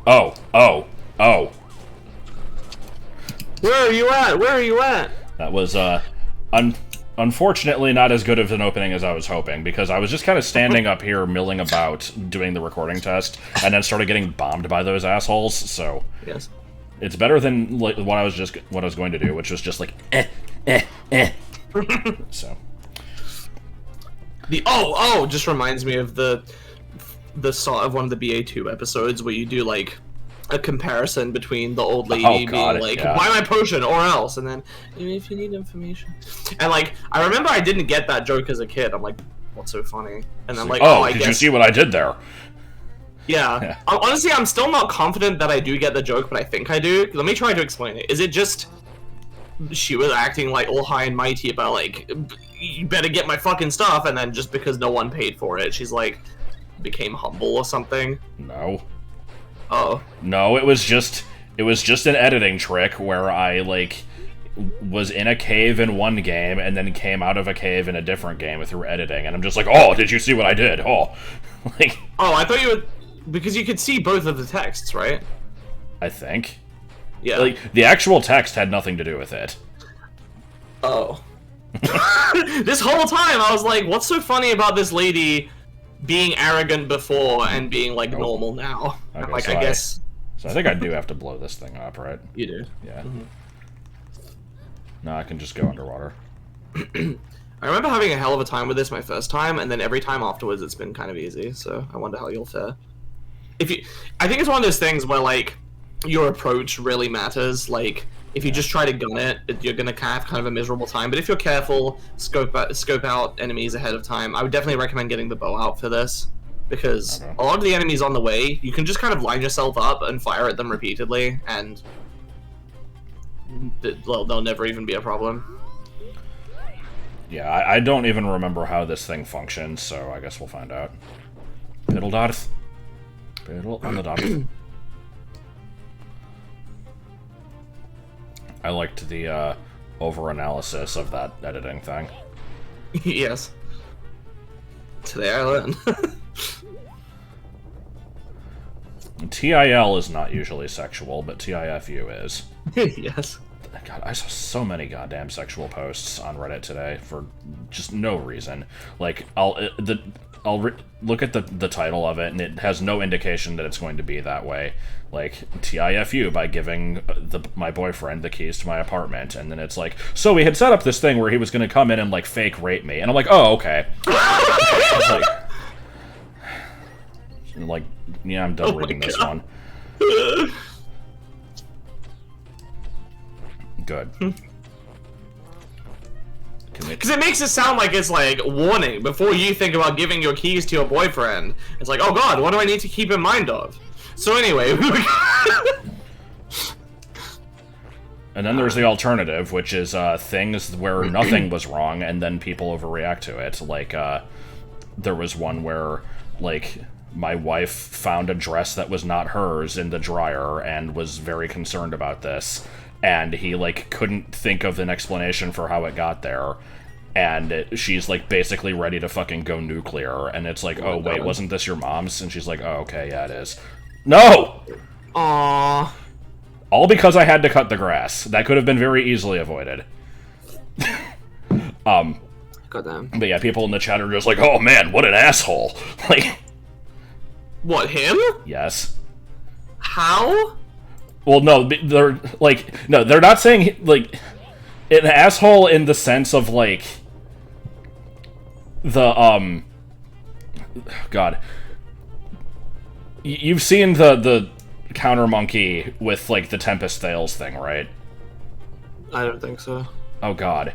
Oh, oh, oh. Where are you at? Where are you at? That was, unfortunately not as good of an opening as I was hoping, because I was just kind of standing up here milling about doing the recording test, and then started getting bombed by those assholes, so... Yes. It's better than like, what I was going to do, which was just like, So... Just reminds me of the sort of one of the BA2 episodes where you do like a comparison between the old lady being like, buy my potion or else, and then if you need information. And like, I remember I didn't get that joke as a kid. I'm like, what's so funny? And I'm like, I guess... Did you see what I did there? Yeah. Honestly, I'm still not confident that I do get the joke, but I think I do. Let me try to explain it. Is it just she was acting like all high and mighty about like, you better get my fucking stuff, and then just because no one paid for it, she's like, became humble or something? No. Oh. No, it was just an editing trick where I, like, was in a cave in one game and then came out of a cave in a different game through editing, and I'm just like, oh, did you see what I did? Oh. Like... Oh, I thought you would... Because you could see both of the texts, right? I think. Yeah. Like, the actual text had nothing to do with it. Oh. This whole time, I was like, what's so funny about this lady being arrogant before and being, like, normal now? Okay, like, so I guess... So I think I do have to blow this thing up, right? You do. Yeah. Mm-hmm. No, I can just go underwater. I remember having a hell of a time with this my first time, and then every time afterwards it's been kind of easy, so I wonder how you'll fare. I think it's one of those things where, like, your approach really matters. Like, if you just try to gun it, you're gonna have kind of a miserable time. But if you're careful, scope out enemies ahead of time, I would definitely recommend getting the bow out for this. Because a lot of the enemies on the way, you can just kind of line yourself up and fire at them repeatedly, and they'll never even be a problem. Yeah, I don't even remember how this thing functions, so I guess we'll find out. Piddle Darth. Piddle on the Darth. I liked the over-analysis of that editing thing. Yes. Today I learned. TIL is not usually sexual, but TIFU is. Yes. God, I saw so many goddamn sexual posts on Reddit today for just no reason. Like, I'll look at the title of it, and it has no indication that it's going to be that way. Like, TIFU by giving my boyfriend the keys to my apartment, and then it's like, so we had set up this thing where he was going to come in and, like, fake rape me, and I'm like, oh, okay. Like, yeah, I'm done reading this one. Good. Because it makes it sound like it's like, warning, before you think about giving your keys to your boyfriend. It's like, oh god, what do I need to keep in mind of? So anyway... And then there's the alternative, which is things where nothing was wrong, and then people overreact to it. Like, there was one where, like, my wife found a dress that was not hers in the dryer and was very concerned about this. And he, like, couldn't think of an explanation for how it got there. And she's, like, basically ready to fucking go nuclear. And it's like, oh, wait, wasn't this your mom's? And she's like, oh, okay, yeah, it is. No! Aww. All because I had to cut the grass. That could have been very easily avoided. Goddamn. But yeah, people in the chat are just like, oh, man, what an asshole. Like... What, him? Yes. How? Well, no, they're, like, no, they're not saying, like, an asshole in the sense of, like, the, God. You've seen the counter monkey with, like, the Tempest Thales thing, right? I don't think so. Oh, God.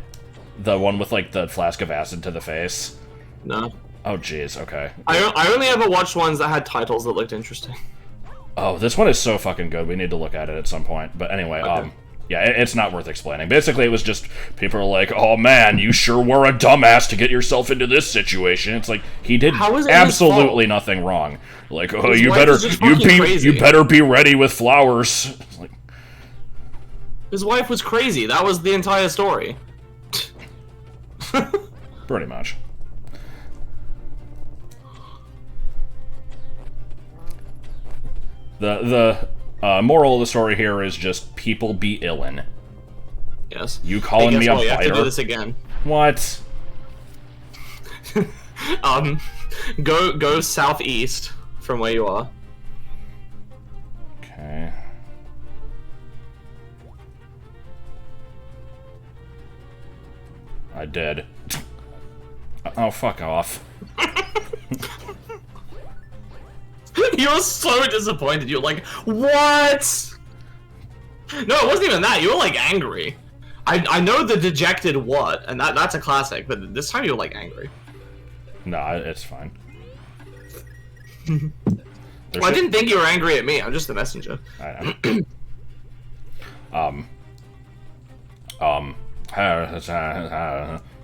The one with, like, the flask of acid to the face? No. Oh, jeez, okay. I only ever watched ones that had titles that looked interesting. Oh, this one is so fucking good. We need to look at it at some point. But anyway, okay. Yeah, it's not worth explaining. Basically, it was just, people are like, oh man, you sure were a dumbass to get yourself into this situation. It's like, he did absolutely nothing wrong. Like, oh, you better be ready with flowers. It's like, his wife was crazy. That was the entire story. pretty much. The moral of the story here is just people be illin. Yes. You calling me a You have to do fighter? this again. What? Go southeast from where you are. Okay. I did. Oh, fuck off. You were so disappointed. You were like, what? No, it wasn't even that. You were like angry. I know the dejected what, and that's a classic, but this time you were like angry. No, it's fine. Well, I didn't think you were angry at me. I'm just the messenger. I know.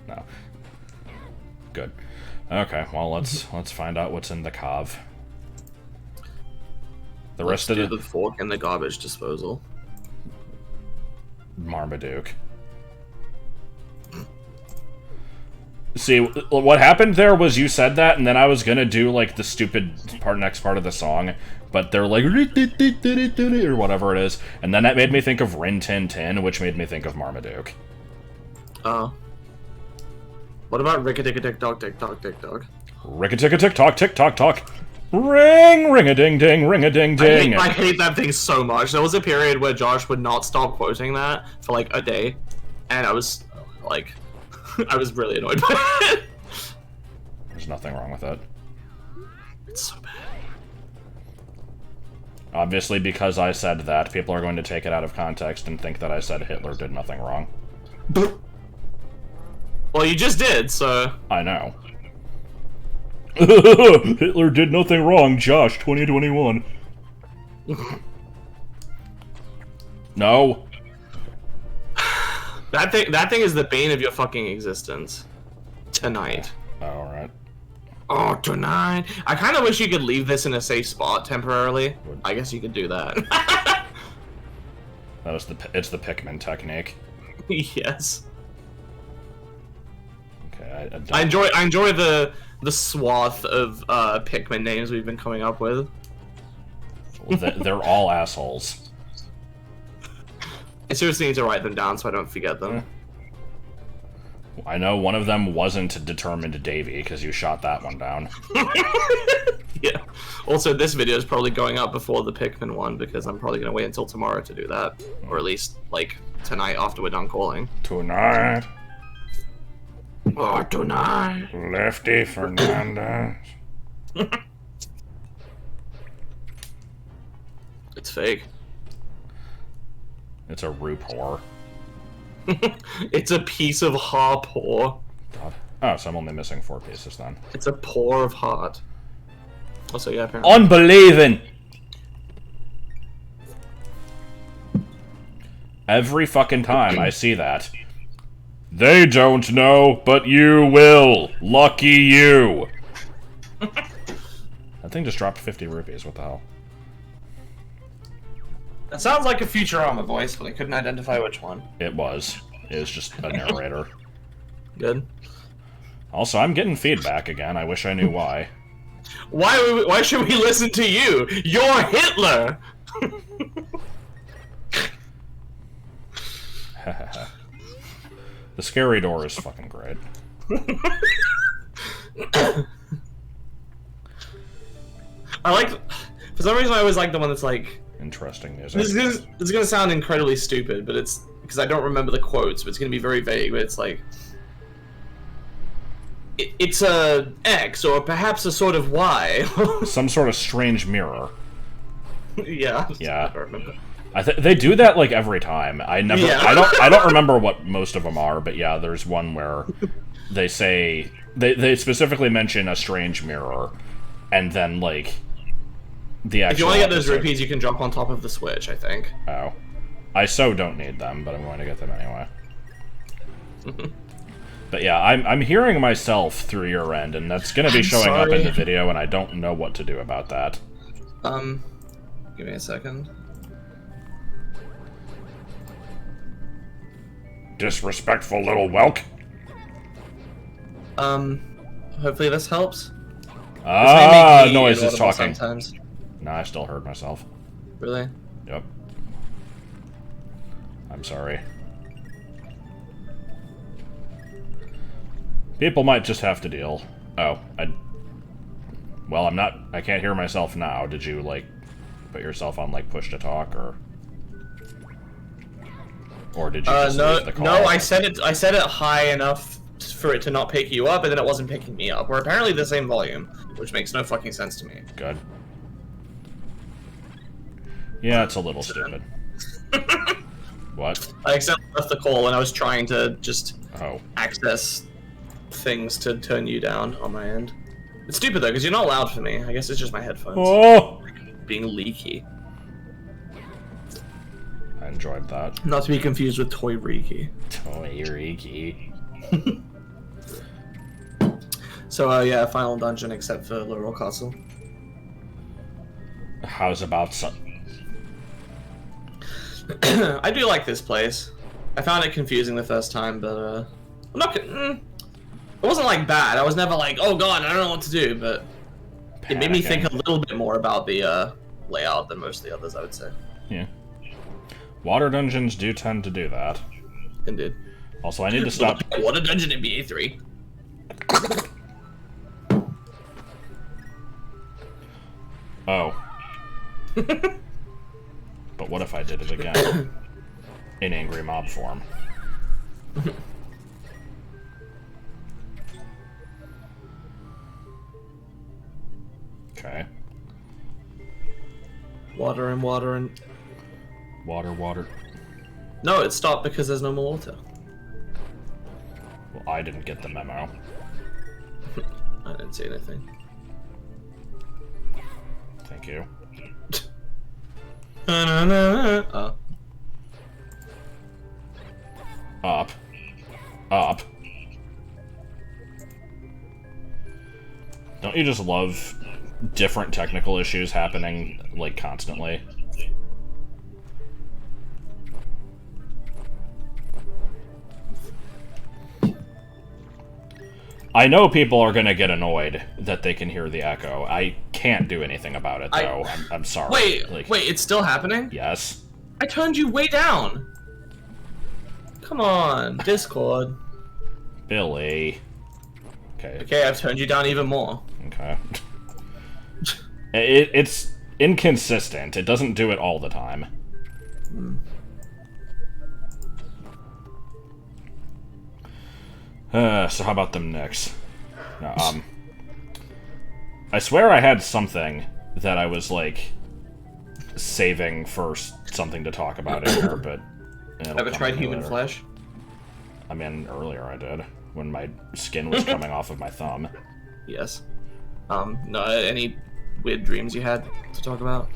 No. Good. Okay, well let's find out what's in the cove. The rest of the fork and the garbage disposal. Marmaduke. See, what happened there was you said that, and then I was gonna do, like, the stupid next part of the song, but they're like, or whatever it is, and then that made me think of Rin Tin Tin, which made me think of Marmaduke. Oh. What about Rick-a-dick-a-dick-dog, tick-tock, tick-tock? Rick-a-tick-a-tick-tock, tick-tock-tock. Ring-a-ding-ding, ring-a-ding-ding. I hate that thing so much. There was a period where Josh would not stop quoting that for, like, a day, and I was, like... I was really annoyed by it. There's nothing wrong with it. It's so bad. Obviously, because I said that, people are going to take it out of context and think that I said Hitler did nothing wrong. Well, you just did, so... I know. Hitler did nothing wrong, Josh, 2021. No. That thing is the bane of your fucking existence. Tonight. Alright. Oh, tonight. I kind of wish you could leave this in a safe spot temporarily. I guess you could do that. It's the Pikmin technique. Yes. Okay, I enjoy the swath of Pikmin names we've been coming up with. They're all assholes. I seriously need to write them down so I don't forget them. I know one of them wasn't Determined Davy, because you shot that one down. Yeah. Also, this video is probably going up before the Pikmin one, because I'm probably going to wait until tomorrow to do that. Or at least, like, tonight after we're done calling. Tonight. Oh, tonight. Lefty Fernandez. It's fake. It's a roop whore. It's a piece of heart whore. God. Oh, so I'm only missing 4 pieces then. It's a pour of heart. Also, yeah, apparently. Unbelieving! Every fucking time I see that. They don't know, but you will. Lucky you. That thing just dropped 50 rupees. What the hell? That sounds like a Futurama voice, but I couldn't identify which one. It was. It was just a narrator. Good. Also, I'm getting feedback again. I wish I knew why. Why should we listen to you? You're Hitler! The scary door is fucking great. I like... For some reason, I always like the one that's like... Interesting music. This is gonna sound incredibly stupid, but it's... Because I don't remember the quotes, but it's gonna be very vague, but it's like... It's a X, or perhaps a sort of Y. Some sort of strange mirror. Yeah. Yeah. I don't remember. They do that like every time. I don't remember what most of them are, but yeah, there's one where they say they specifically mention a strange mirror, and then like the actual. If you want to get those rupees, you can drop on top of the Switch, I think. Oh, I so don't need them, but I'm going to get them anyway. But yeah, I'm hearing myself through your end, and that's going to be showing up in the video, and I don't know what to do about that. Give me a second. Disrespectful little whelk. Hopefully this helps. Noise is talking. Sometimes. Nah, I still heard myself. Really? Yep. I'm sorry. People might just have to deal. Oh, well, I'm not... I can't hear myself now. Did you, like, put yourself on, like, push to talk, or... Or did you just leave the call? No, I set it high enough for it to not pick you up, and then it wasn't picking me up. We're apparently the same volume, which makes no fucking sense to me. Good. Yeah, it's a little stupid. What? I accidentally left the call, and I was trying to just access things to turn you down on my end. It's stupid, though, because you're not loud for me. I guess it's just my headphones. Oh! Being leaky. I enjoyed that. Not to be confused with Toy Reiki. Toy Reiki. So, yeah, final dungeon except for Laurel Castle. How's about some... I do like this place. I found it confusing the first time, but, I'm not it wasn't, like, bad. I was never like, oh god, I don't know what to do, but it made me think a little bit more about the, layout than most of the others, I would say. Yeah. Water dungeons do tend to do that. Indeed. Also, I need to stop... Water dungeon in BA3. Oh. But what if I did it again? In angry mob form. Okay. Water and water and... Water, water. No, it stopped because there's no more water. Well, I didn't get the memo. I didn't see anything. Thank you. Oh. Up. Up. Don't you just love different technical issues happening, like, constantly? I know people are gonna get annoyed that they can hear the echo. I can't do anything about it, though. I'm sorry. Wait, like, wait, it's still happening? Yes. I turned you way down. Come on, Discord. Billy. Okay. Okay, I've turned you down even more. Okay. It's inconsistent. It doesn't do it all the time. So how about them Knicks? No, I swear I had something that I was, like, saving for something to talk about in here, but... Ever tried human flesh? I mean, earlier I did, when my skin was coming off of my thumb. Yes. No, any weird dreams you had to talk about?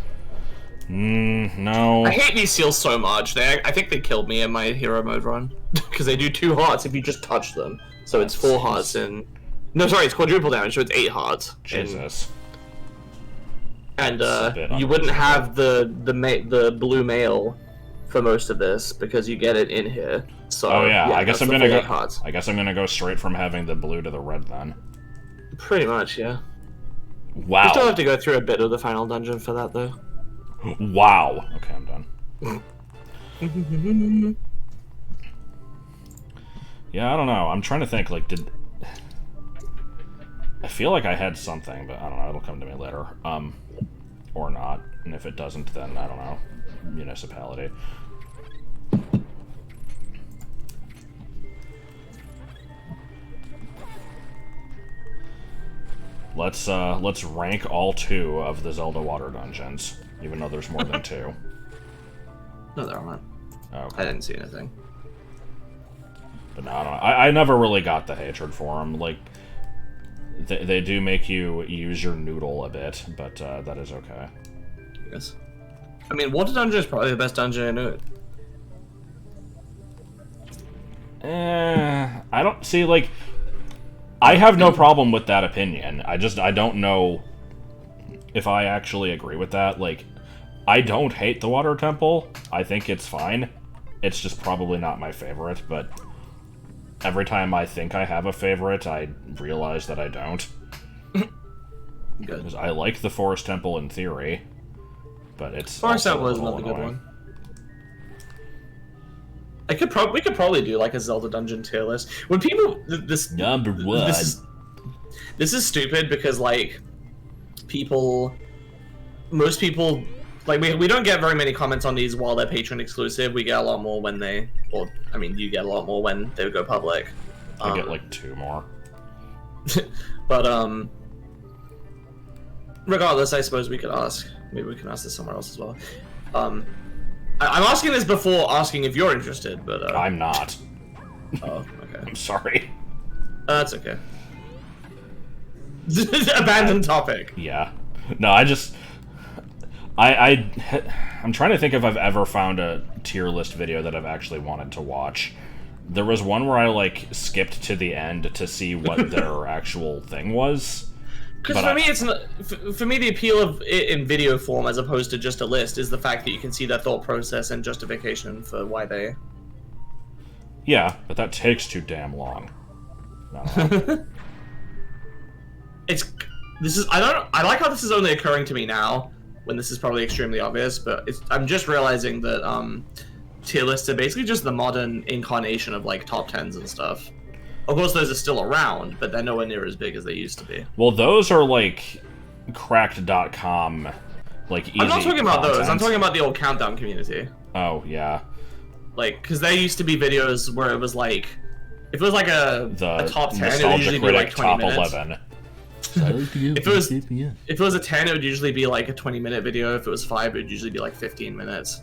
No. I hate these seals so much. I think they killed me in my hero mode run. Because they do 2 hearts if you just touch them. So it's 4 hearts and... No, sorry, it's quadruple damage, so it's 8 hearts. Jesus. And you wouldn't have the blue mail for most of this because you get it in here. So oh yeah, I guess I'm gonna go. Hearts. I guess I'm gonna go straight from having the blue to the red then. Pretty much, yeah. Wow. You still have to go through a bit of the final dungeon for that, though. Wow. Okay, I'm done. Yeah, I don't know. I'm trying to think. Like, did I feel like I had something, but I don't know. It'll come to me later. Or not. And if it doesn't, then I don't know. Municipality. Let's rank all 2 of the Zelda water dungeons, even though there's more than 2. No, there aren't. Oh, okay. I didn't see anything. But no, I don't know. I never really got the hatred for them. Like, they do make you use your noodle a bit, but that is okay. Yes. I mean, water dungeon is probably the best dungeon in it. I don't see, like... I have no problem with that opinion. I don't know if I actually agree with that. Like, I don't hate the Water Temple. I think it's fine. It's just probably not my favorite, but every time I think I have a favorite, I realize that I don't. Good. Because I like the Forest Temple in theory. but it's Forest also Temple is a little another good annoying. one. We could probably do like a Zelda dungeon tier list. When people this Number one. This is stupid because like most people like we don't get very many comments on these while they're Patreon exclusive. We get a lot more when they, or I mean, you get a lot more when they go public. I get like 2 more. But regardless, I suppose we could ask. Maybe we can ask this somewhere else as well. I'm asking this before asking if you're interested, but I'm not. Oh, okay. I'm sorry. That's okay. Abandoned topic. Yeah. No, I'm trying to think if I've ever found a tier list video that I've actually wanted to watch. There was one where I like skipped to the end to see what their actual thing was. Because for me, it's not, for me the appeal of it in video form as opposed to just a list is the fact that you can see their thought process and justification for why they. Yeah, but that takes too damn long. I like how this is only occurring to me now when this is probably extremely obvious, but I'm just realizing that tier lists are basically just the modern incarnation of like top 10s and stuff. Of course, those are still around, but they're nowhere near as big as they used to be. Well, those are like cracked.com, like easy I'm not talking about content. those. I'm talking about the old countdown community. Oh, yeah. Like, because there used to be videos where it was like, if it was like a top 10, it would usually be like 20 top minutes. 11. If it was a 10, it would usually be like a 20-minute video. If it was 5, it would usually be like 15 minutes.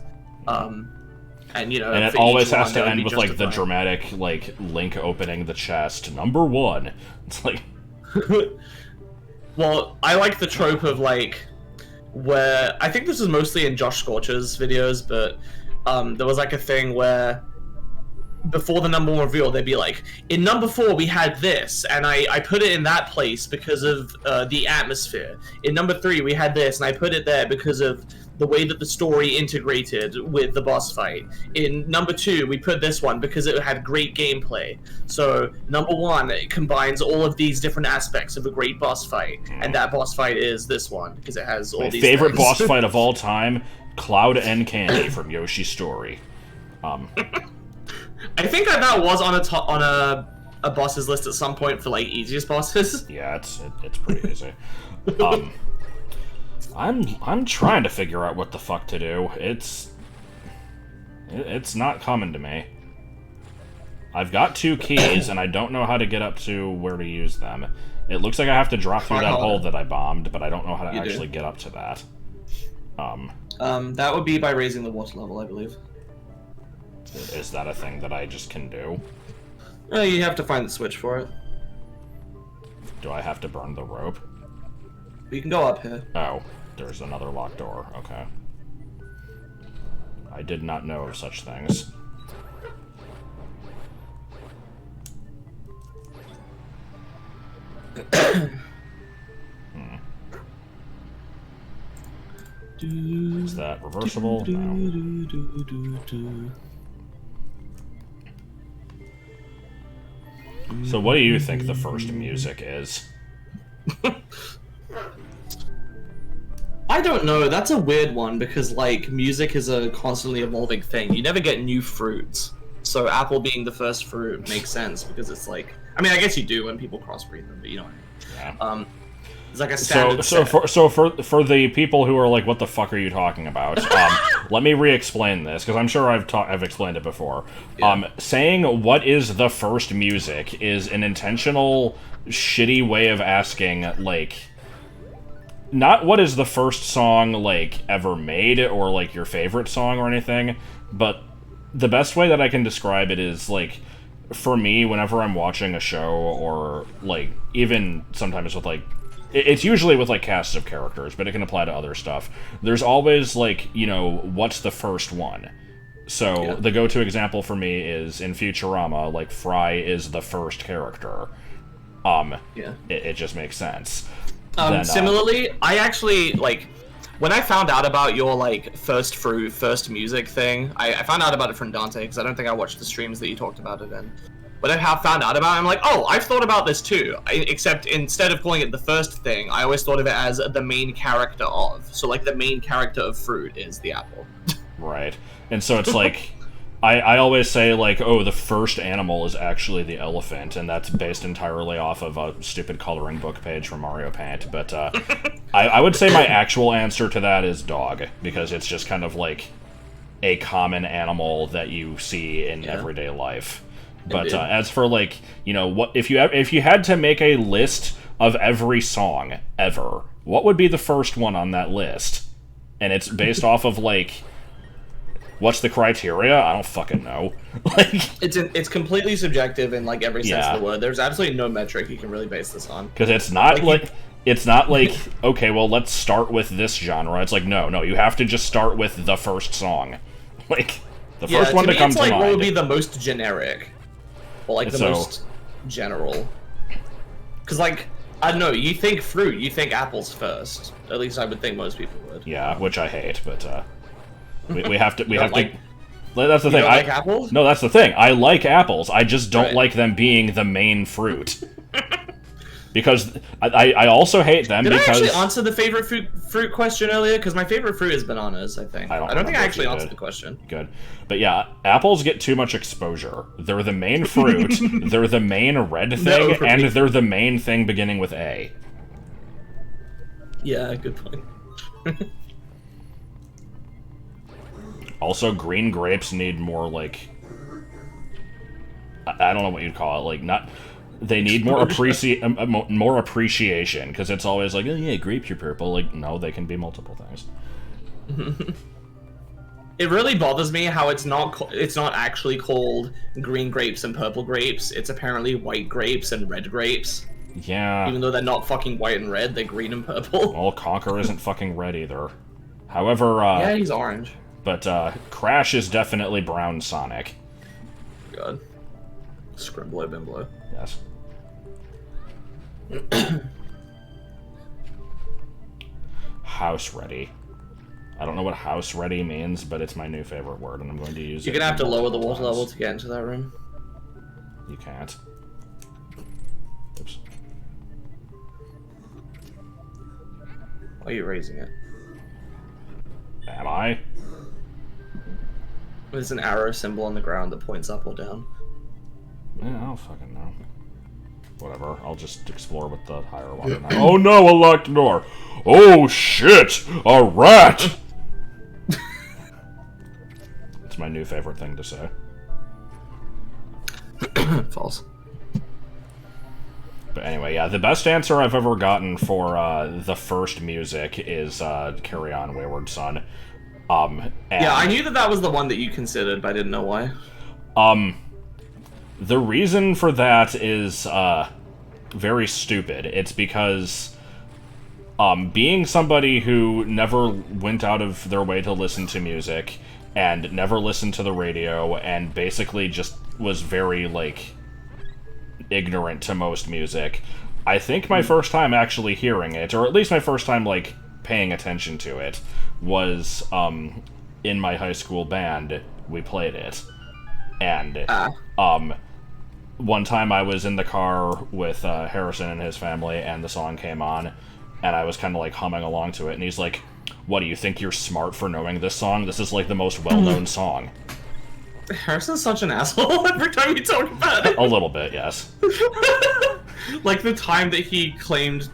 And you know, and it always has to end with like the dramatic like Link opening the chest. Number 1. It's like, well, I like the trope of like where I think this was mostly in Josh Scorcher's videos, but there was like a thing where before the number 1 reveal, they'd be like, in number 4 we had this, and I put it in that place because of the atmosphere. In number 3 we had this, and I put it there because of the way that the story integrated with the boss fight. In number 2 we put this one because it had great gameplay. So number 1 it combines all of these different aspects of a great boss fight, and that boss fight is this one because it has all my these favorite things. boss fight of all time, Cloud and Candy from Yoshi's Story. I think that was on a bosses list at some point for like easiest bosses. Yeah, it's pretty easy. I'm trying to figure out what the fuck to do. It's not coming to me. I've got 2 keys and I don't know how to get up to where to use them. It looks like I have to drop through that hole that I bombed, but I don't know how to actually get up to that. That would be by raising the water level, I believe. Is that a thing that I just can do? You have to find the switch for it. Do I have to burn the rope? You can go up here. Oh, there's another locked door. Okay. I did not know of such things. Is that reversible? No. So what do you think the first music is? I don't know. That's a weird one because, like, music is a constantly evolving thing. You never get new fruits. So apple being the first fruit makes sense because it's like... I mean, I guess you do when people crossbreed them, but you know what I mean. Yeah. It's like a standard for the people who are like, what the fuck are you talking about? Let me re-explain this, because I'm sure I've explained it before. Yeah. Saying what is the first music is an intentional, shitty way of asking, like... Not what is the first song, like, ever made, or, like, your favorite song or anything, but the best way that I can describe it is, like, for me, whenever I'm watching a show, or, like, even sometimes with, like, it's usually with, like, casts of characters, but it can apply to other stuff. There's always, like, you know, what's the first one? So, the go-to example for me is, in Futurama, like, Fry is the first character. It just makes sense. Similarly, I actually, like, when I found out about your, like, first fruit, first music thing, I found out about it from Dante, because I don't think I watched the streams that you talked about it in. But I have found out about it, I'm like, oh, I've thought about this too. Except instead of calling it the first thing, I always thought of it as the main character of. So like the main character of fruit is the apple. Right. And so it's like, I always say, like, oh, the first animal is actually the elephant, and that's based entirely off of a stupid coloring book page from Mario Paint. But I would say my actual answer to that is dog, because it's just kind of like a common animal that you see in everyday life. But as for, like, you know, what if you had to make a list of every song ever, what would be the first one on that list? And it's based off of, like, what's the criteria? I don't fucking know. Like, it's completely subjective in like every sense of the word. There's absolutely no metric you can really base this on. Because it's not like it's not like, okay, well, let's start with this genre. It's like, no, you have to just start with the first song. Like, the first one to come to mind. What would be the most generic? Or like the most general? Because like, I don't know, you think fruit, you think apples first. At least I would think most people would. Yeah, which I hate, but we have to like, that's the thing. Don't like apples? No, that's the thing. I like apples. I just don't like them being the main fruit. Because I also hate them. Did because I actually answer the favorite fruit question earlier? Because my favorite fruit is bananas, I think. I don't think I actually answered the question. Good. But yeah, apples get too much exposure. They're the main fruit, they're the main red thing, and they're the main thing beginning with A. Yeah, good point. Also, green grapes need more, like... I don't know what you'd call it. Like, not... They need more appreciation, because it's always like, oh yeah, grapes are purple. Like, no, they can be multiple things. It really bothers me how it's not actually called green grapes and purple grapes. It's apparently white grapes and red grapes. Yeah. Even though they're not fucking white and red, they're green and purple. Well, Conker isn't fucking red either. However, yeah, he's orange. But Crash is definitely brown Sonic. God. Scrimblow Bimblow. Yes. House ready. I don't know what house ready means, but it's my new favorite word, and I'm going to use it. You're gonna have to lower the water level to get into that room. You can't. Oops. Why are you raising it? Am I? There's an arrow symbol on the ground that points up or down. Yeah, I don't fucking know. Whatever, I'll just explore with the higher water now. Oh no, a locked door! Oh shit! A rat! It's my new favorite thing to say. False. But anyway, yeah, the best answer I've ever gotten for the first music is Carry On, Wayward Son. Yeah, I knew that was the one that you considered, but I didn't know why. The reason for that is very stupid. It's because being somebody who never went out of their way to listen to music and never listened to the radio and basically just was very, like, ignorant to most music, I think my first time actually hearing it, or at least my first time, like, paying attention to it, was in my high school band. We played it. And one time I was in the car with Harrison and his family, and the song came on, and I was kind of like humming along to it, and he's like, what, do you think you're smart for knowing this song? This is like the most well-known song. Harrison's such an asshole every time you talk about it. A little bit, yes. Like the time that he claimed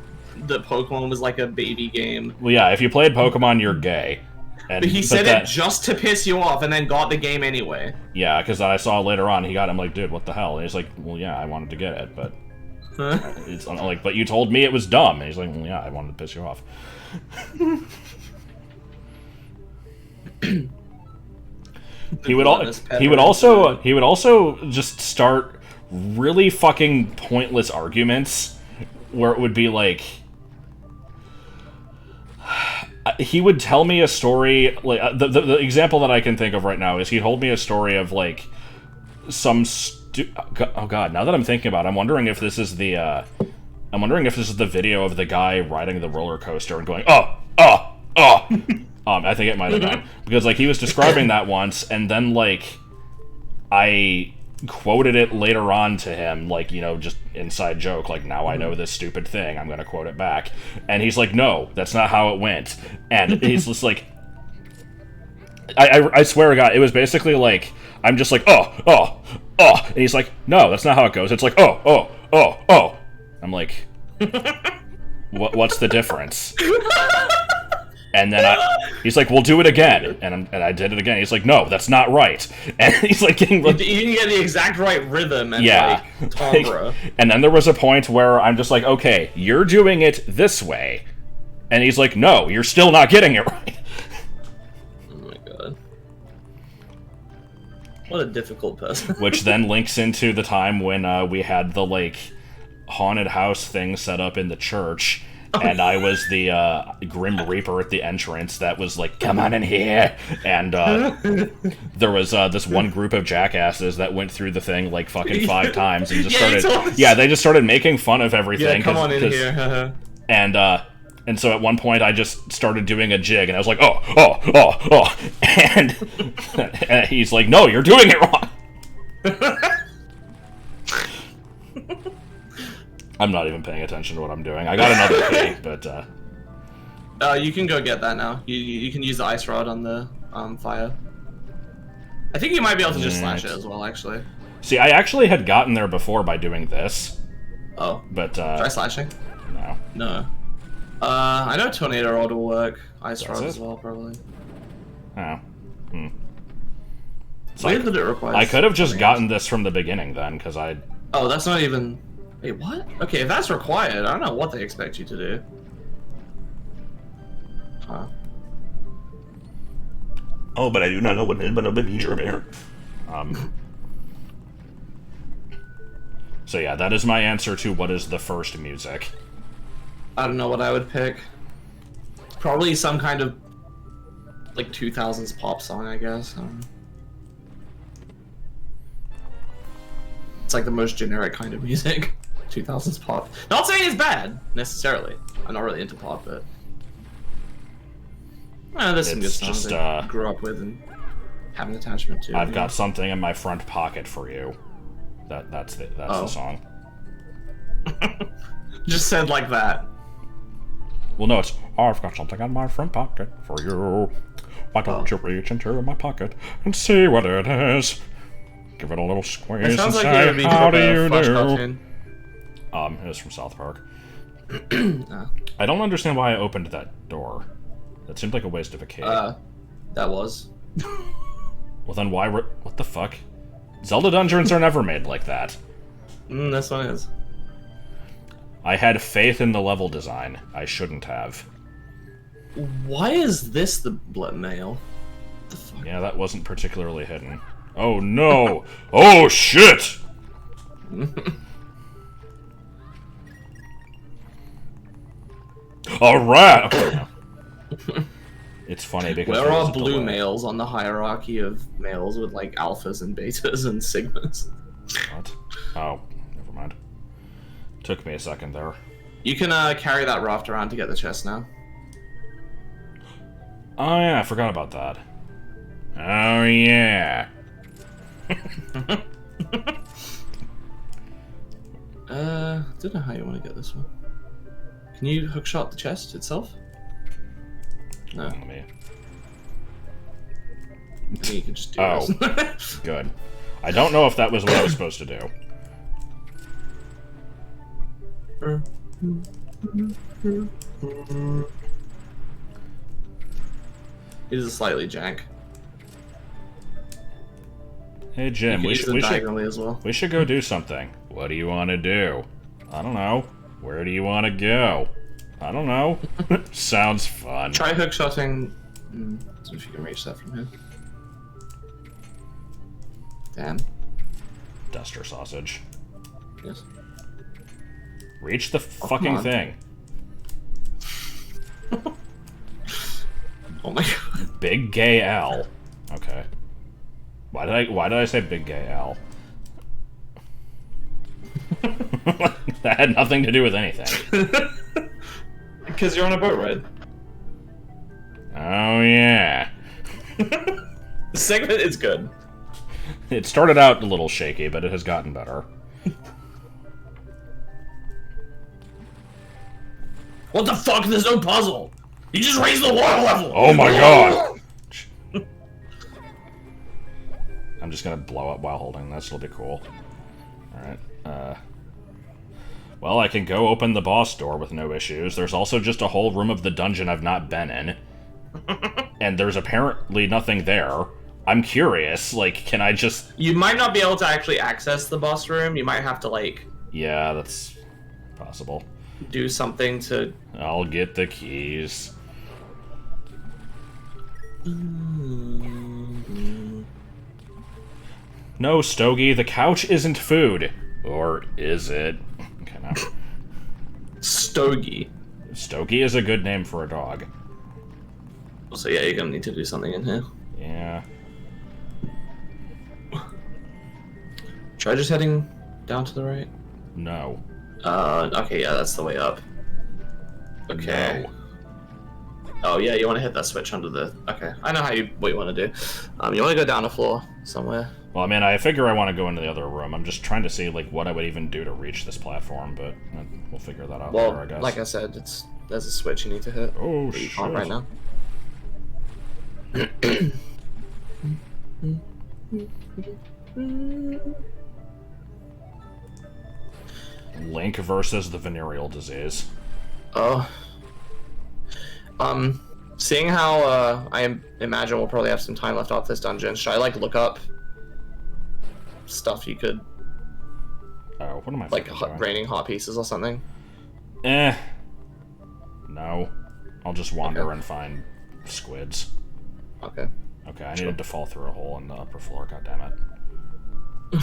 that Pokemon was like a baby game. Well, yeah, if you played Pokemon, you're gay. But he said it just to piss you off, and then got the game anyway. Yeah, because I saw later on, he got it, I'm like, dude, what the hell? And he's like, well, yeah, I wanted to get it, but... It's like, but you told me it was dumb. And he's like, well, yeah, I wanted to piss you off. He would also just start really fucking pointless arguments where it would be like, he would tell me a story, like the example that I can think of right now is he told me a story of like some oh god, now that I'm thinking about it, I'm wondering if this is the video of the guy riding the roller coaster and going I think it might have been because like he was describing that once, and then like I quoted it later on to him, like, you know, just inside joke, like, now I know this stupid thing, I'm gonna quote it back. And he's like, no, that's not how it went. And he's just like, I swear to God, it was basically like, I'm just like, oh. And he's like, no, that's not how it goes. It's like, oh. I'm like, what's the difference? And then he's like, we'll do it again. And I did it again. He's like, no, that's not right. And he's like getting... You didn't get the exact right rhythm and, yeah. like, timbre. And then there was a point where I'm just like, okay, you're doing it this way. And he's like, no, you're still not getting it right. Oh my god. What a difficult person. Which then links into the time when we had the, like, haunted house thing set up in the church. And I was the Grim Reaper at the entrance that was like, come on in here. And there was this one group of jackasses that went through the thing like fucking 5 times and just started... Yeah, they just started making fun of everything. Yeah, come on in here. And so at one point I just started doing a jig and I was like, oh. And he's like, no, you're doing it wrong. I'm not even paying attention to what I'm doing. I got another key, but... you can go get that now. You can use the ice rod on the fire. I think you might be able to just slash it as well, actually. See, I actually had gotten there before by doing this. Oh. But, try slashing? No. No. I know Tornado Rod will work. Ice Rod as well, probably. Oh. Weird that it requires... I could have just gotten this from the beginning, then, because I... Oh, that's not even... Wait, what? Okay, if that's required, I don't know what they expect you to do. Huh. Oh, but I do not know what an major bear. So yeah, that is my answer to what is the first music. I don't know what I would pick. Probably some kind of, like, 2000s pop song, I guess. It's like the most generic kind of music. 2000s pop. Not saying it's bad, necessarily. I'm not really into pop, but... there's some good songs that I grew up with and have an attachment to. I've got something in my front pocket for you. That's the song. Just said like that. Well, no, it's, I've got something in my front pocket for you. Why don't you reach into my pocket and see what it is? Give it a little squeeze and like say, how do you do? Cartoon. It was from South Park. I don't understand why I opened that door. That seemed like a waste of a key. That was. Well, then why what the fuck? Zelda dungeons are never made like that. This one is. I had faith in the level design. I shouldn't have. Why is this the blood mail? What the fuck? Yeah, that wasn't particularly hidden. Oh no! Oh shit! Alright! Okay, no. It's funny because where are blue males on the hierarchy of males with like alphas and betas and sigmas? What? Oh, never mind. Took me a second there. You can carry that raft around to get the chest now. Oh yeah, I forgot about that. Oh yeah. Don't know how you want to get this one. Can you hookshot the chest itself? No. Let me... I think you can just do this. Good. I don't know if that was what I was supposed to do. It is slightly jank. Hey Jim, we should as well. We should go do something. What do you want to do? I don't know. Where do you want to go? I don't know. Sounds fun. Try hookshotting. See if you can reach that from here. Damn. Duster sausage. Yes. Reach the fucking thing. Oh my god. Big gay Al. Okay. Why did I say big gay Al? That had nothing to do with anything. Because you're on a boat ride. Oh yeah. The segment is good. It started out a little shaky, but it has gotten better. What the fuck? There's no puzzle! You just raised the water level! Oh my god! I'm just gonna blow up while holding this, it'll be cool. Alright, well, I can go open the boss door with no issues. There's also just a whole room of the dungeon I've not been in. And there's apparently nothing there. I'm curious, like, can I just... You might not be able to actually access the boss room. You might have to, like... Yeah, that's possible. Do something to... I'll get the keys. No, Stogie, the couch isn't food. Or is it? Okay, now. Stogie. Stogie is a good name for a dog. So yeah, you're gonna need to do something in here. Yeah. Try just heading down to the right. No. Okay, yeah, that's the way up. Okay. No. Oh yeah, you want to hit that switch under the... Okay, I know what you want to do. You want to go down a floor somewhere. Well, I mean, I figure I want to go into the other room. I'm just trying to see, like, what I would even do to reach this platform, but we'll figure that out later, I guess. Like I said, there's a switch you need to hit. Oh, shit. You shit. can't right now. Link versus the venereal disease. Oh. Seeing how, I imagine we'll probably have some time left off this dungeon, should I, like, look up stuff you could... Oh, what am I like, doing? raining hot pieces or something? No. I'll just wander and find squids. Okay. Okay, I needed to fall through a hole in the upper floor, goddammit.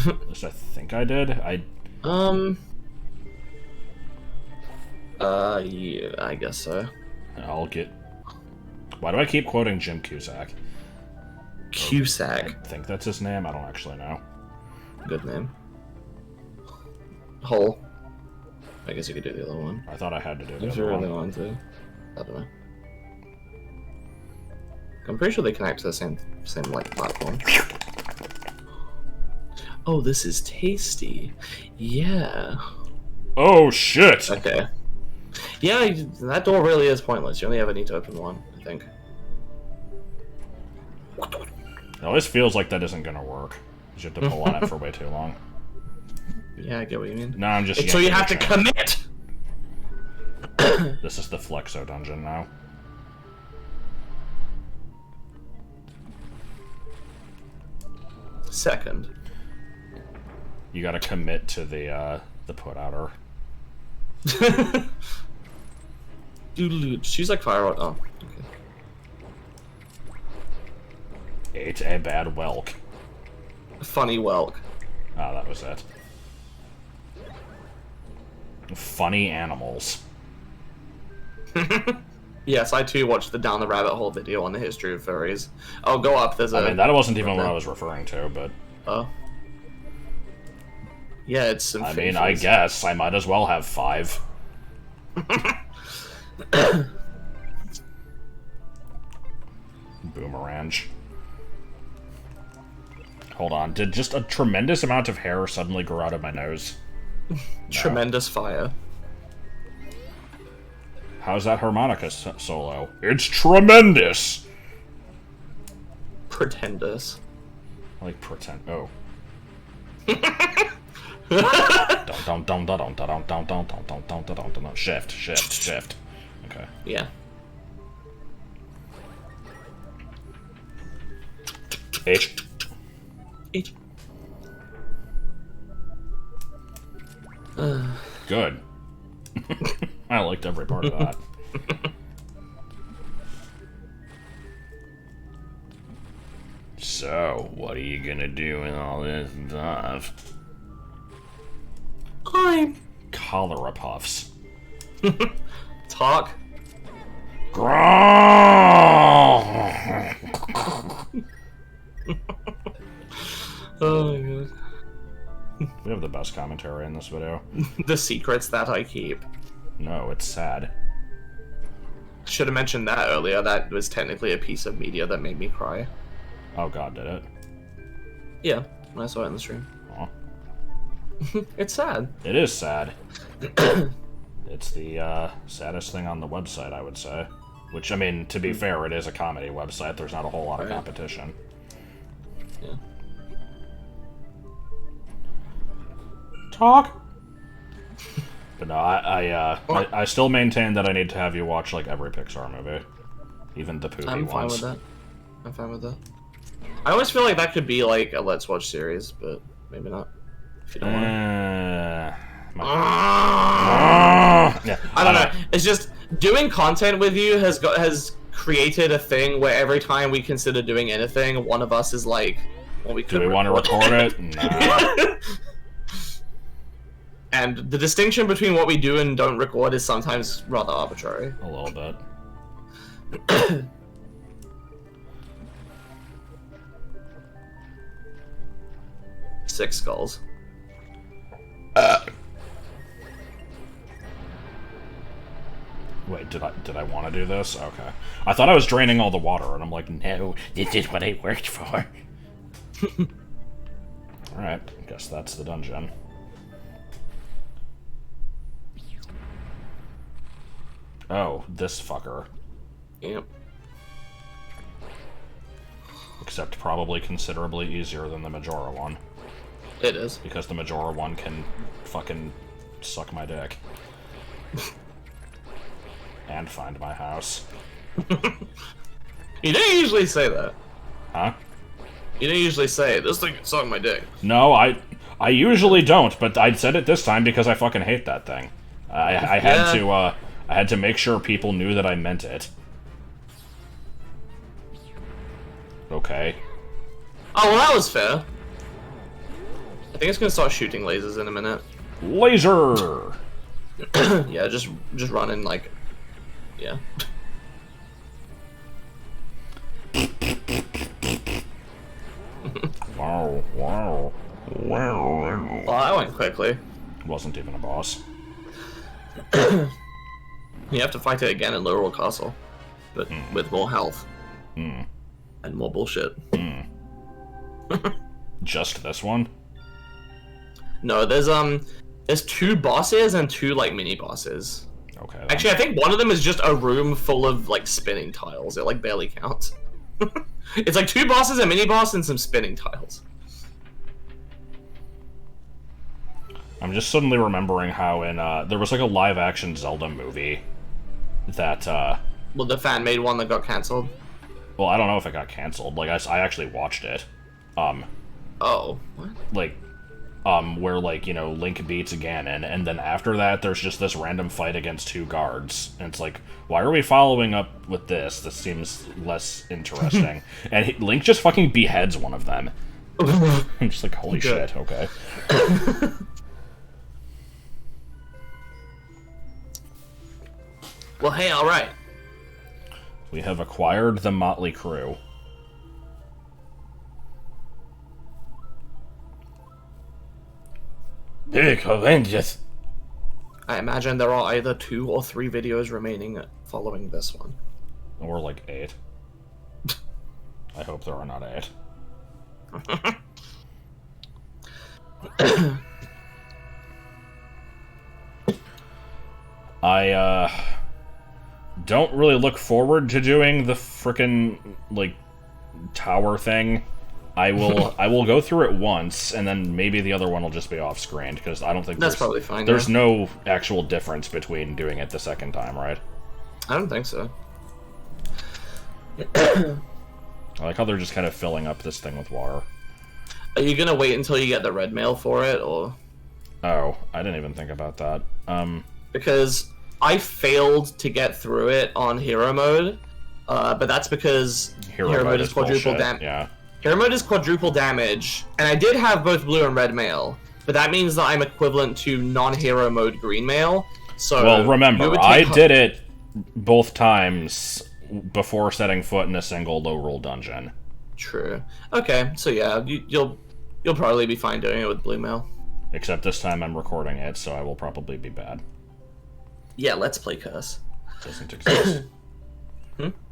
At least I think I did. Yeah, I guess so. I'll get... Why do I keep quoting Jim Cusack? Cusack. I think that's his name. I don't actually know. Good name. Hole. I guess you could do the other one. I thought I had to do the If you other really one. want to. I don't know. I'm pretty sure they connect to the same like platform. Oh, this is tasty. Yeah. Oh, shit! Okay. Yeah, that door really is pointless. You only ever need to open one, I think. It always feels like that isn't gonna work. You have to pull on it for way too long. Yeah, I get what you mean. No, I'm just... So you have to yanking the commit! chain. This is the Flexo dungeon now. Second. You gotta commit to the put-outer. Dude, she's like fire. Oh, okay. It's a bad whelk. Funny whelk. Ah, that was it. Funny animals. Yes, I too watched the Down the Rabbit Hole video on the history of furries. Oh, go up. There's a. I mean, that wasn't even what I was referring to, but... Oh. Yeah, it's some. I mean, I guess I might as well have 5. Boomerang. Hold on, did just a tremendous amount of hair suddenly grow out of my nose? No. Tremendous fire. How's that harmonica solo? It's tremendous! Pretendous. I like pretend. Oh. Shift. Okay. Yeah. H. H. Good. I liked every part of that. So, what are you gonna do with all this stuff? I'm. Cholera puffs. Talk. Oh my god. We have the best commentary in this video. The secrets that I keep. No, it's sad. Should have mentioned that earlier. That was technically a piece of media that made me cry. Oh god, did it? Yeah. when I saw it in the stream. Aw. It's sad. It is sad. It's the saddest thing on the website, I would say. Which, I mean, to be fair, it is a comedy website. There's not a whole lot of competition. Yeah. Talk. But no, I still maintain that I need to have you watch like every Pixar movie, even the poopy ones. I'm fine with that. I'm fine with that. I always feel like that could be like a Let's Watch series, but maybe not. If you don't want to. Yeah, I don't know. It's just doing content with you has created a thing where every time we consider doing anything, one of us is like, "Well, we could." Do we want to record it? Nah. And the distinction between what we do and don't record is sometimes rather arbitrary. A little bit. 6 skulls. Wait, did I want to do this? Okay. I thought I was draining all the water, and I'm like, no, this is what I worked for. Alright, guess that's the dungeon. Oh, this fucker. Yep. Except probably considerably easier than the Majora one. It is. Because the Majora one can fucking suck my dick. And find my house. You didn't usually say that. Huh? You didn't usually say, this thing can suck my dick. No, I usually don't, but I said it this time because I fucking hate that thing. I had to make sure people knew that I meant it. Okay. Oh, well, that was fair. I think it's gonna start shooting lasers in a minute. Laser! Yeah, just running like... Yeah. Wow, wow, wow. Well, that went quickly. Wasn't even a boss. You have to fight it again in Literal Castle. But with more health. Mm. And more bullshit. Just this one? No, there's 2 bosses and 2 like mini bosses. Okay. Actually, I think one of them is just a room full of like spinning tiles. It like barely counts. It's like 2 bosses, a mini boss, and some spinning tiles. I'm just suddenly remembering how in there was like a live action Zelda movie that Well, the fan made one that got cancelled. well, I don't know if it got canceled. Like I actually watched it. Oh, what? Like where, like, you know, Link beats Ganon, and then after that, there's just this random fight against 2 guards. And it's like, why are we following up with this? This seems less interesting. And Link just fucking beheads one of them. I'm just like, holy shit, okay. Well, hey, alright. We have acquired the motley crew. Big Avengers. I imagine there are either 2 or 3 videos remaining following this one. Or like 8. I hope there are not 8. I don't really look forward to doing the frickin' like tower thing. I will go through it once, and then maybe the other one will just be off screen, because I don't think that's probably fine. There's no actual difference between doing it the second time, right? I don't think so. I like how they're just kind of filling up this thing with water. Are you gonna wait until you get the red mail for it, or? Oh, I didn't even think about that. Because I failed to get through it on hero mode, but that's because hero mode is quadruple damage. Yeah. Hero mode is quadruple damage, and I did have both blue and red mail, but that means that I'm equivalent to non-hero mode green mail. So well, remember, I did it both times before setting foot in a single low roll dungeon. True. Okay, so yeah, you'll probably be fine doing it with blue mail. Except this time I'm recording it, so I will probably be bad. Yeah, let's play curse. Doesn't exist.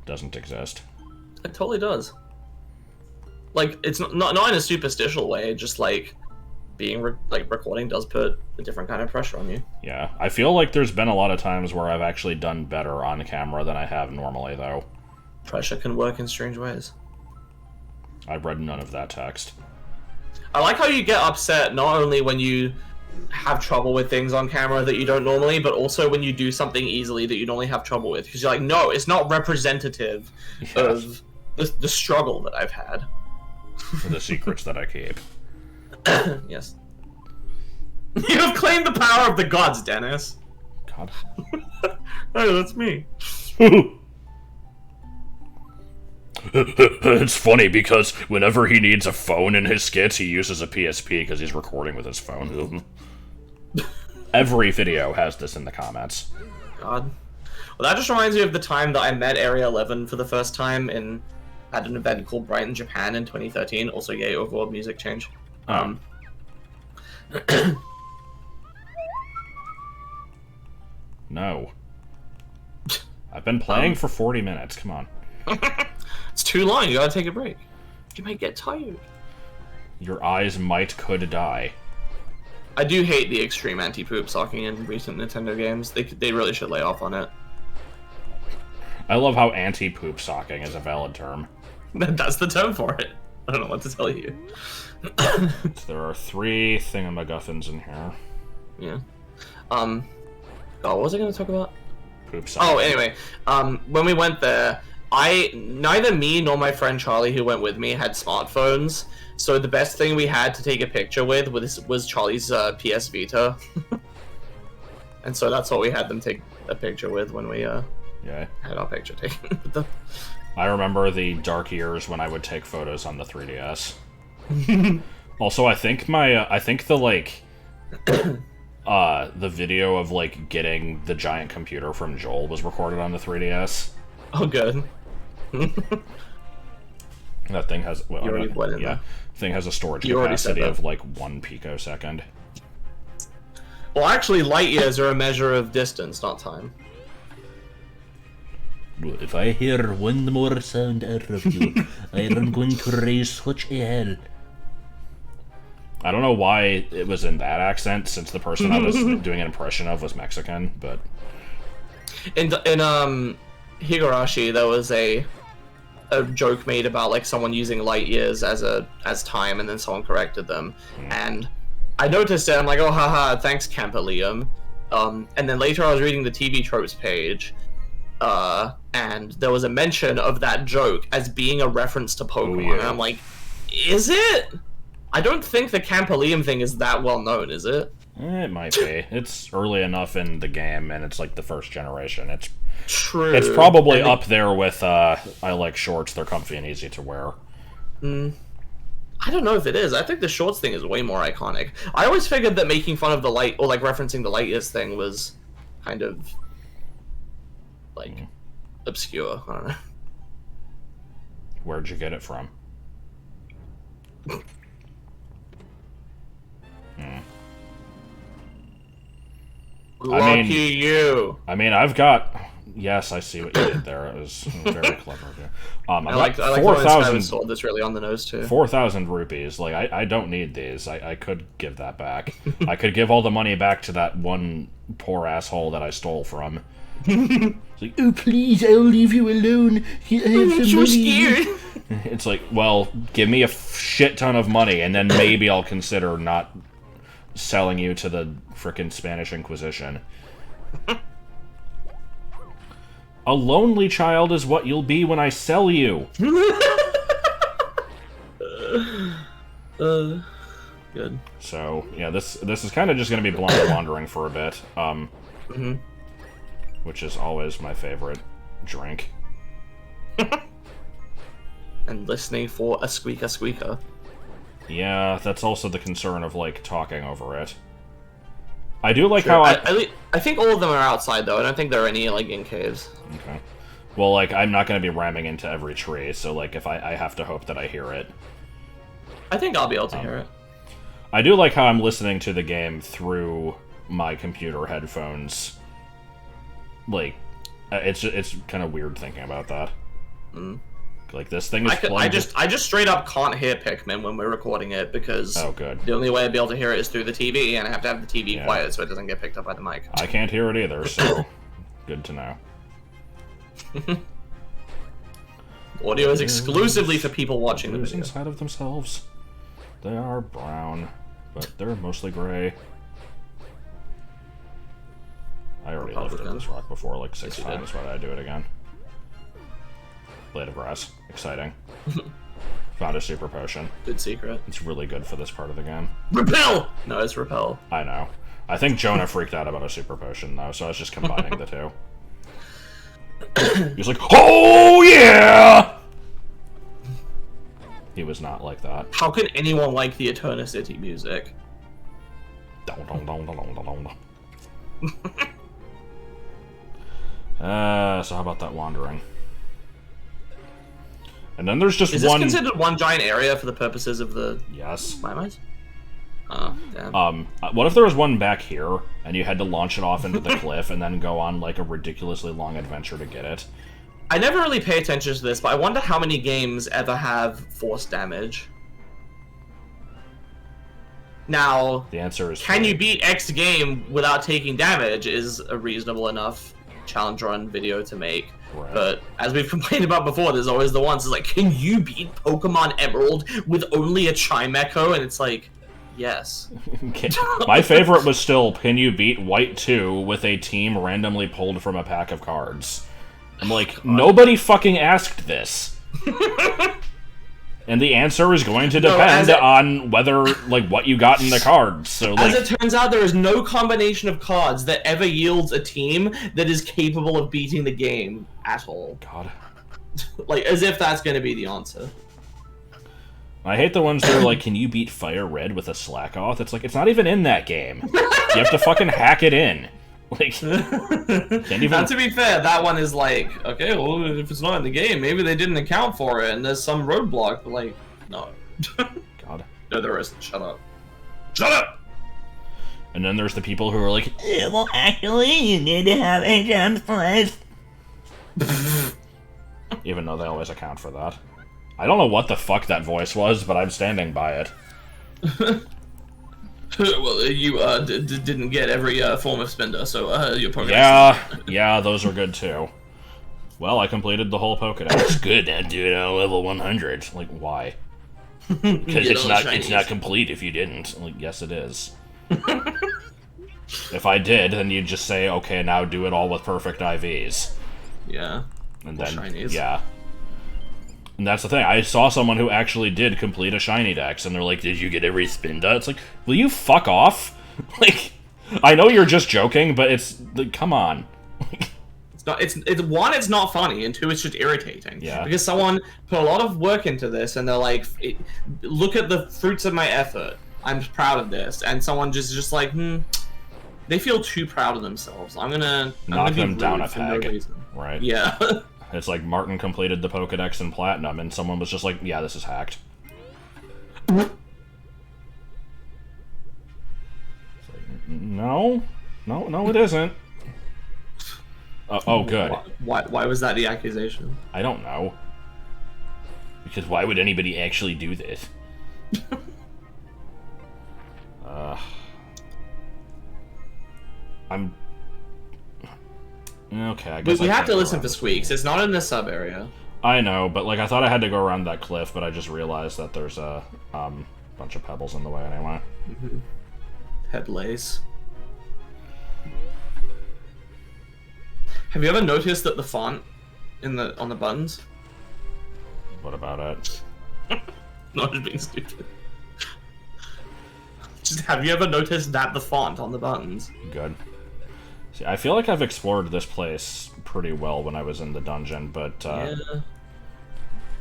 Doesn't exist. It totally does. Like, it's not in a superstitial way, just like being recording does put a different kind of pressure on you. Yeah, I feel like there's been a lot of times where I've actually done better on camera than I have normally, though. Pressure can work in strange ways. I've read none of that text. I like how you get upset not only when you have trouble with things on camera that you don't normally, but also when you do something easily that you normally have trouble with. Because you're like, no, it's not representative of the struggle that I've had. For the secrets that I keep. Yes. You have claimed the power of the gods, Dennis. God. Hey, that's me. It's funny because whenever he needs a phone in his skits, he uses a PSP because he's recording with his phone. Every video has this in the comments. God. Well, that just reminds me of the time that I met Area 11 for the first time at an event called Brighton, Japan in 2013. Also, yay, overworld music change. No. I've been playing for 40 minutes, come on. It's too long, you gotta take a break. You might get tired. Your eyes could die. I do hate the extreme anti-poop socking in recent Nintendo games. They really should lay off on it. I love how anti-poop socking is a valid term. That's the term for it. I don't know what to tell you. There are 3 thingamaguffins in here. Yeah. Oh, what was I going to talk about? Poop socking. Oh, anyway. When we went there, neither me nor my friend Charlie, who went with me, had smartphones. So the best thing we had to take a picture with was Charlie's PS Vita. And so that's what we had them take a picture with when we had our picture taken with them. I remember the dark years when I would take photos on the 3DS. Also, I think the video of like getting the giant computer from Joel was recorded on the 3DS. Oh, good. That thing has thing has a storage capacity of like 1 picosecond. Well, actually, light years are a measure of distance, not time. If I hear one more sound out of you, I am going to raise such a hell. I don't know why it was in that accent, since the person I was doing an impression of was Mexican, but... In Higurashi, there was a joke made about like someone using light years as time, and then someone corrected them. And I noticed it, I'm like, oh haha, thanks Camper Liam. And then later I was reading the TV Tropes page, and there was a mention of that joke as being a reference to Pokemon. Oh, yeah. And I'm like, is it? I don't think the Camper Liam thing is that well known, is it? It might be. It's early enough in the game, and it's like the first generation. It's true. It's probably up there with I like shorts. They're comfy and easy to wear. I don't know if it is. I think the shorts thing is way more iconic. I always figured that making fun of the light, or like referencing the light years thing, was kind of like obscure. I don't know. Where'd you get it from? Lucky you. I mean, I've got... Yes, I see what you did there. It was very clever of you. I like 4,000. Sold this really on the nose too. 4,000 rupees. Like I don't need these. I could give that back. I could give all the money back to that one poor asshole that I stole from. It's like, oh please, I'll leave you alone. I have some money. Scared. It's like, well, give me a shit ton of money, and then maybe I'll consider not selling you to the frickin' Spanish Inquisition. A lonely child is what you'll be when I sell you. Good. So yeah, this is kind of just gonna be blind wandering for a bit, which is always my favorite drink. And listening for a squeaker. Yeah, that's also the concern of like talking over it. I do like sure. how I think all of them are outside though. I don't think there are any like in caves. Okay. Well, like I'm not gonna be ramming into every tree, so like if I have to hope that I hear it. I think I'll be able to hear it. I do like how I'm listening to the game through my computer headphones. Like, it's kind of weird thinking about that. Like, this thing is plugged... I just straight up can't hear Pikmin when we're recording it, because good. the only way I'd be able to hear it is through the TV, and I have to have the TV quiet so it doesn't get picked up by the mic. I can't hear it either, so good to know. Audio is exclusively for people watching the video. Inside of themselves. They are brown, but they're mostly gray. I already lifted this rock before like 6 times. Why did I do it again? Blade of Grass. Exciting. Found a super potion. Good secret. It's really good for this part of the game. Repel! No, it's repel. I know. I think Jonah freaked out about a super potion, though, so I was just combining the two. He was like, oh yeah! He was not like that. How can anyone like the Eternicity music? So how about that wandering? And then there's just Is this considered one giant area for the purposes of the... Yes. Mice? Oh, damn. What if there was one back here, and you had to launch it off into the cliff, and then go on, like, a ridiculously long adventure to get it? I never really pay attention to this, but I wonder how many games ever have force damage. Now, the answer is can you beat X game without taking damage is a reasonable enough challenge run video to make. Right. But as we've complained about before, there's always the ones like, can you beat Pokemon Emerald with only a Chimecho? And it's like, yes. My favorite was still, can you beat White 2 with a team randomly pulled from a pack of cards? I'm like, nobody fucking asked this. And the answer is going to depend on whether, like, what you got in the cards. So, like, as it turns out, there is no combination of cards that ever yields a team that is capable of beating the game at all. God. Like, as if that's going to be the answer. I hate the ones that are like, can you beat Fire Red with a Slack-Off? It's like, it's not even in that game. You have to fucking hack it in. Like, can't even... Now, to be fair, that one is like, okay, well, if it's not in the game, maybe they didn't account for it, and there's some roadblock, but like, no. God. No, there isn't. Shut up. Shut up! And then there's the people who are like, well, actually, you need to have a jump first. even though they always account for that. I don't know what the fuck that voice was, but I'm standing by it. Well, you didn't get every form of spender, so your Pokédex. Yeah, those were good too. Well, I completed the whole Pokédex. Good, I'd do it on level 100. Like, why? Because it's not complete if you didn't. Like, yes, it is. If I did, then you'd just say, okay, now do it all with perfect IVs. Yeah. And then, shinies. Yeah. And that's the thing. I saw someone who actually did complete a shiny dex, and they're like, did you get every Spinda? It's like, will you fuck off? Like, I know you're just joking, but it's, like, come on. It's one, it's not funny, and two, it's just irritating. Yeah. Because someone put a lot of work into this, and they're like, look at the fruits of my effort. I'm proud of this. And someone just like, they feel too proud of themselves. I'm gonna knock them down a peg. peg. Right. Yeah. It's like Martin completed the Pokédex in Platinum, and someone was just like, yeah, this is hacked. It's like, no, it isn't. Oh, good. Why was that the accusation? I don't know. Because why would anybody actually do this? I'm... Okay, I guess we have to listen for squeaks. It's not in the sub area. I know, but like I thought I had to go around that cliff, but I just realized that there's a bunch of pebbles in the way anyway. Head lace. Have you ever noticed that the font on the buttons? What about it? Not just being stupid. Just have you ever noticed that the font on the buttons? Good. See, I feel like I've explored this place pretty well when I was in the dungeon, but yeah.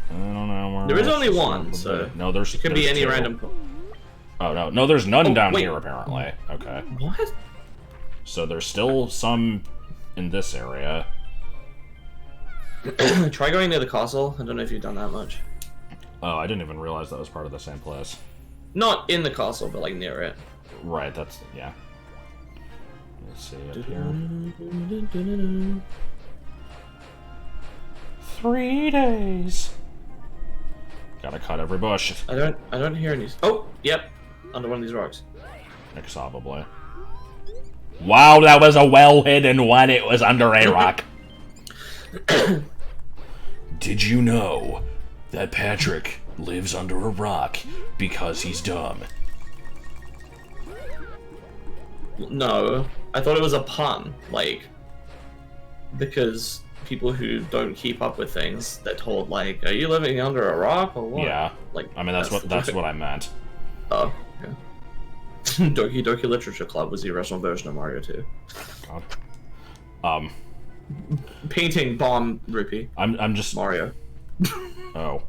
I don't know where. There is only one, so no, it could be any two. random. Oh no, there's none down here apparently. Okay. What? So there's still some in this area. Try going near the castle. I don't know if you've done that much. Oh, I didn't even realize that was part of the same place. Not in the castle, but like near it. Right. That's yeah. Let's see up here. 3 days. Gotta cut every bush. I don't hear any. Oh, yep, under one of these rocks. Probably. Wow, that was a well-hidden one. It was under a rock. Did you know that Patrick lives under a rock because he's dumb? No, I thought it was a pun, like, because people who don't keep up with things, they're told, like, are you living under a rock or what? Yeah. Like, I mean, that's what I meant. Oh, yeah. Doki Doki Literature Club was the original version of Mario 2. God. Painting bomb rupee. I'm just Mario. Oh.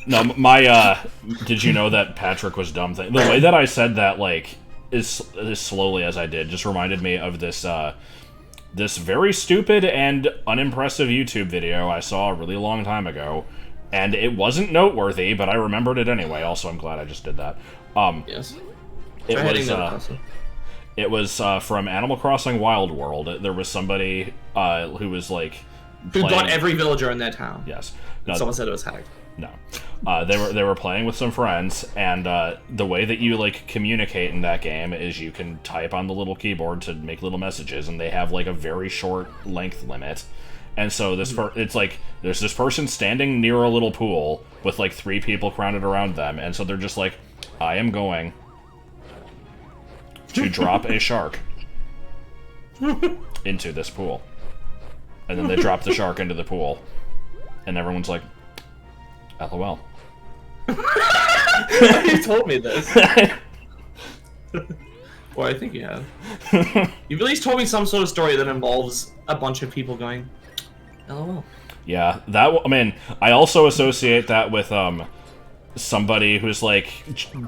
No, my did you know that Patrick was dumb thing? The way that I said that, like, as slowly as I did, just reminded me of this this very stupid and unimpressive YouTube video I saw a really long time ago, and it wasn't noteworthy, but I remembered it anyway. Also, I'm glad I just did that. Yes. It was from Animal Crossing Wild World. There was somebody who was like who playing... got every villager in their town. Yes. No, someone said it was hacked. No. They were playing with some friends, and the way that you, like, communicate in that game is you can type on the little keyboard to make little messages, and they have, like, a very short length limit. And so it's like there's this person standing near a little pool with, like, 3 people crowded around them, and so they're just like, I am going to drop a shark into this pool. And then they drop the shark into the pool, and everyone's like, LOL. You told me this. Well, I think you have. You've at least told me some sort of story that involves a bunch of people going, LOL. Yeah, I mean, I also associate that with somebody who's, like,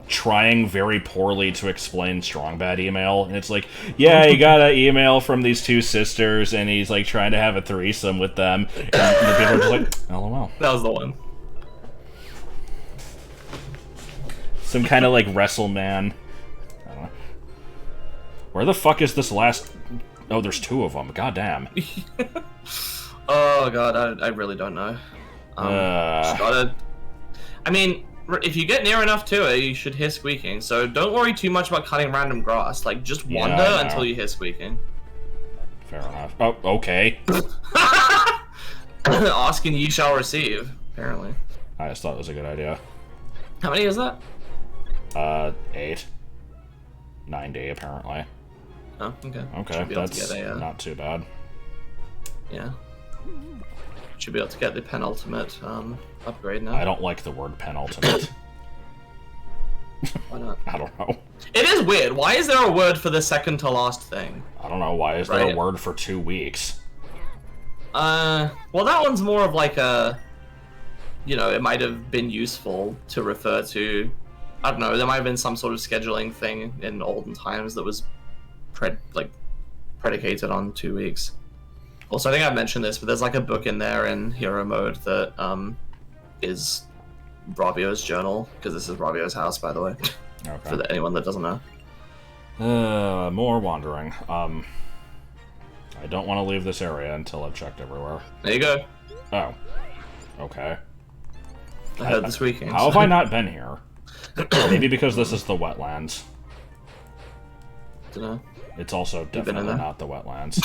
trying very poorly to explain strong bad email, and it's like, yeah, he got an email from these 2 sisters, and he's, like, trying to have a threesome with them, and the people are just like, LOL. That was the one. Some kind of, like, wrestle man. I don't know. Where the fuck is this last... Oh, there's 2 of them. Goddamn. Oh, God, I really don't know. Just gotta... I mean, if you get near enough to it, you should hear squeaking, so don't worry too much about cutting random grass. Like, just wander until you hear squeaking. Fair enough. Oh, okay. Ask and ye shall receive, apparently. I just thought it was a good idea. How many is that? 8. 90, apparently. Oh, okay. Okay, that's not too bad. Yeah. Should be able to get the penultimate upgrade now. I don't like the word penultimate. Why not? I don't know. It is weird. Why is there a word for the second to last thing? I don't know. Why is there a word for 2 weeks? Well, that one's more of like a... You know, it might have been useful to refer to... I don't know, there might have been some sort of scheduling thing in olden times that was predicated on 2 weeks. Also, I think I've mentioned this, but there's like a book in there in Hero Mode that is Robio's journal, because this is Robio's house, by the way. Okay. For anyone that doesn't know. More wandering. I don't want to leave this area until I've checked everywhere. There you go. Oh. Okay. I heard this weekend. How have I not been here? Maybe because this is the wetlands. Dunno. It's also definitely not the wetlands.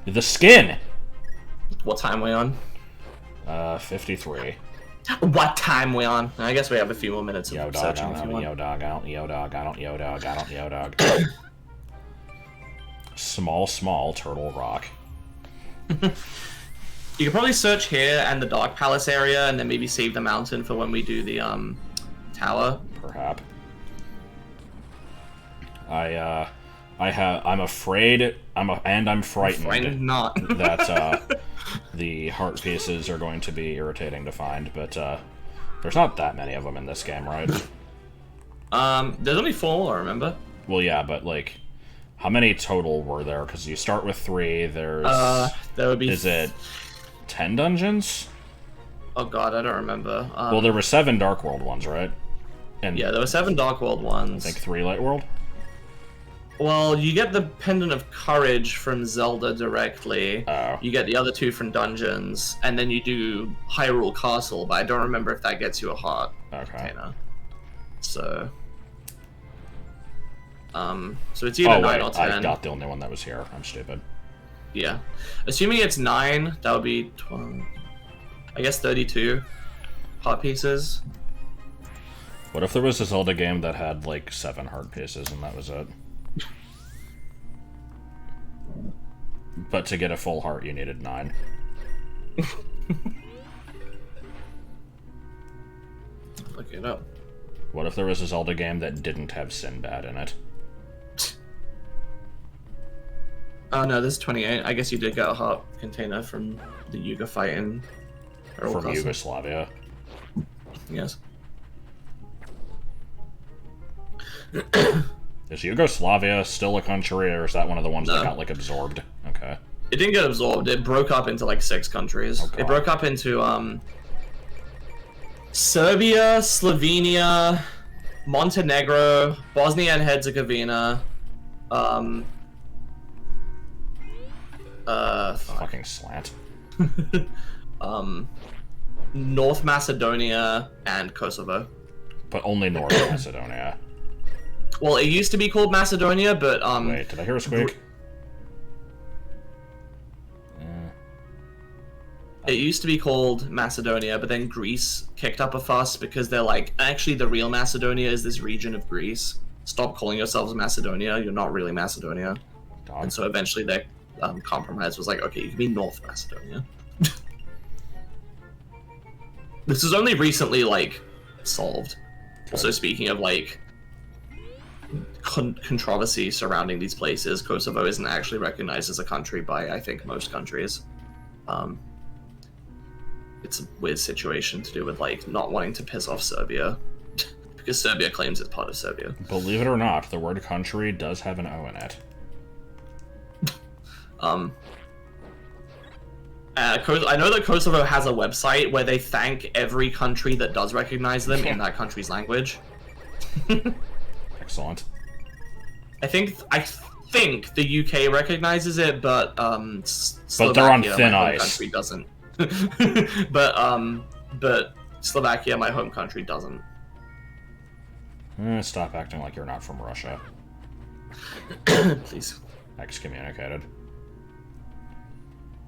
The skin! What time we on? 53. What time we on? I guess we have a few more minutes of yo, dog, searching if you want. Yo dog, I don't, yo dog, I don't, yo dog, I don't, yo dog. Small turtle rock. You could probably search here and the Dark Palace area, and then maybe save the mountain for when we do the tower. Perhaps. I'm afraid, I'm frightened not. that the heart pieces are going to be irritating to find, but there's not that many of them in this game, right? There's only 4, remember? Well, yeah, but like, how many total were there? Because you start with 3. There's there would be. Is it 10 dungeons? Oh God, I don't remember. Well, there were 7 Dark World ones, right? And Yeah, there were 7 Dark World ones. I think 3 Light World. Well, you get the Pendant of Courage from Zelda directly. Oh. You get the other 2 from Dungeons, and then you do Hyrule Castle, but I don't remember if that gets you a heart container. So... so it's either 9 or 10. I got the only one that was here. I'm stupid. Yeah. Assuming it's 9, that would be 12... I guess 32 heart pieces. What if there was a Zelda game that had, like, 7 heart pieces and that was it? But to get a full heart, you needed 9. Look it up. What if there was a Zelda game that didn't have Sinbad in it? Oh no, this is 28. I guess you did get a heart container from the Yuga fight in... From Yugoslavia. Yes. Is Yugoslavia still a country, or is that one of the ones that got, like, absorbed? Okay. It didn't get absorbed. It broke up into, like, 6 countries. Oh, it broke up into, Serbia, Slovenia, Montenegro, Bosnia and Herzegovina, Fucking slant. North Macedonia, and Kosovo. But only North Macedonia. Well, it used to be called Macedonia, but, Wait, did I hear a squeak? It used to be called Macedonia, but then Greece kicked up a fuss because they're like, actually, the real Macedonia is this region of Greece. Stop calling yourselves Macedonia. You're not really Macedonia. Dog. And so eventually their compromise was like, okay, you can be North Macedonia. This is only recently, like, solved. Okay. So speaking of, like, controversy surrounding these places, Kosovo isn't actually recognized as a country by, I think, most countries. It's a weird situation to do with, like, not wanting to piss off Serbia. Because Serbia claims it's part of Serbia. Believe it or not, the word country does have an O in it. I know that Kosovo has a website where they thank every country that does recognize them in that country's language. Excellent. I think the UK recognizes it, but they're on thin my home ice. Country doesn't. but Slovakia, my home country, doesn't. Stop acting like you're not from Russia. Please. Excommunicated.